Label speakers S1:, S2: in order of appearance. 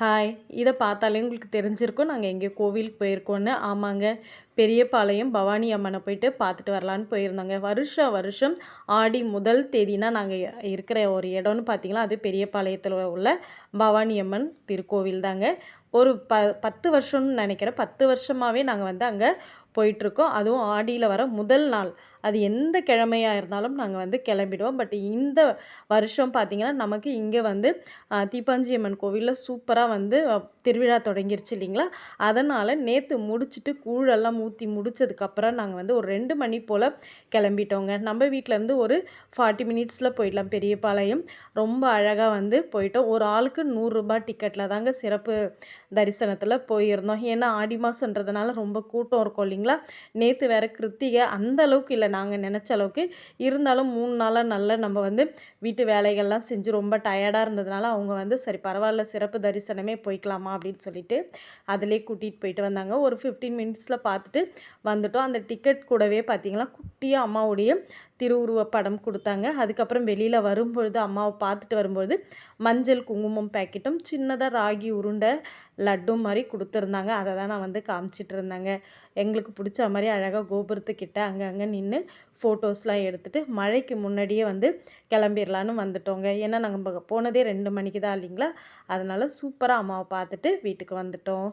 S1: Hi! இத பார்த்தாலே உங்களுக்கு தெரிஞ்சிருக்கும், நாங்க எங்கேயோ கோவிலுக்கு போயிருக்கோன்னு. ஆமாங்க. பெரியபாளையம் பவானி அம்மன போயிட்டு பார்த்துட்டு வரலான்னு போயிருந்தோங்க. வருஷம் வருஷம் ஆடி முதல் தேதினா நாங்க இருக்கிற ஒரு இடம்னு பார்த்தீங்கன்னா, அது பெரியபாளையத்தில உள்ள பவானி அம்மன் திருக்கோவில் தாங்க. ஒரு 10 வருஷம்னு நெனைக்கிறேன். 10 வருஷமாவே நாங்க வந்து அங்க போயிட்டுருக்கோம். அதுவும் ஆடியில வர முதல் நாள். அது எந்த கிழமையா இருந்தாலும் நாங்க வந்து கிளம்பிடுவோம். பட் இந்த வருஷம் பார்த்தீங்கன்னா, நமக்கு இங்க வந்து தீப்பாஞ்சியம்மன் கோவில்ல சூப்பரா வந்து திருவிழா தொடங்கிருச்சு இல்லைங்களா? அதனால நேத்து முடிச்சுட்டு கூழெல்லாம் ஊத்தி முடிச்சதுக்கப்புறம் நாங்க வந்து ஒரு 2 மணி போல கிளம்பிட்டோங்க. நம்ம வீட்லேருந்து ஒரு 40 மினிட்ஸ்ல போயிடலாம் பெரியபாளையம். ரொம்ப அழகா வந்து போயிட்டோம். ஒரு ஆளுக்கு ரூ. 100 டிக்கெட்ல தாங்க சிறப்பு தரிசனத்தில போயிருந்தோம். ஏன்னா ஆடி மாசன்றதுனால ரொம்ப கூட்டம் இருக்கும் இல்லைங்களா? நேத்து வேற கிருத்திகை அந்த அளவுக்கு இல்ல நாங்க நெனச்ச அளவுக்கு. இருந்தாலும் 3 நாளா நல்லா நம்ம வந்து வீட்டு வேலைகள்லாம் செஞ்சு ரொம்ப டயர்டா இருந்ததுனால, அவங்க வந்து சரி பரவால்ல சிறப்பு தரிசனமே போய்க்கலாமா அப்படின்னு சொல்லிட்டு, அதிலேயே கூட்டிட்டு போயிட்டு வந்தாங்க. ஒரு 15 மினிட்ஸ்ல பார்த்துட்டு வந்துட்டோம். அந்த டிக்கெட் கூடவே பார்த்தீங்கன்னா, குட்டியா அம்மாவுடைய திருவுருவப் படம் குடுத்தாங்க. அதுக்கப்புறம் வெளியில வரும்பொழுது அம்மாவ பார்த்துட்டு வரும்பொழுது, மஞ்சள், குங்குமம் பாக்கெட்டும், சின்னதா ராகி உருண்டை, லட்டு மாரி குடுத்துருந்தாங்க. அத தான் நான் வந்து காமிச்சிட்டு இருந்தேங்க. எங்களுக்கு புடிச்ச மாரி அழகா கோபுரத்துக்கிட்ட அங்கங்க நின்னு ஃபோட்டோஸ்லாம் எடுத்துட்டு, மழைக்கு முன்னாடியே வந்து கிளம்பிர்லான்னு வந்துட்டோங்க. ஏன்னா நாங்க போனதே 2 மணிக்கு தான் இல்லைங்களா? அதனால சூப்பரா அம்மாவ பார்த்துட்டு வீட்டுக்கு வந்துட்டோம்.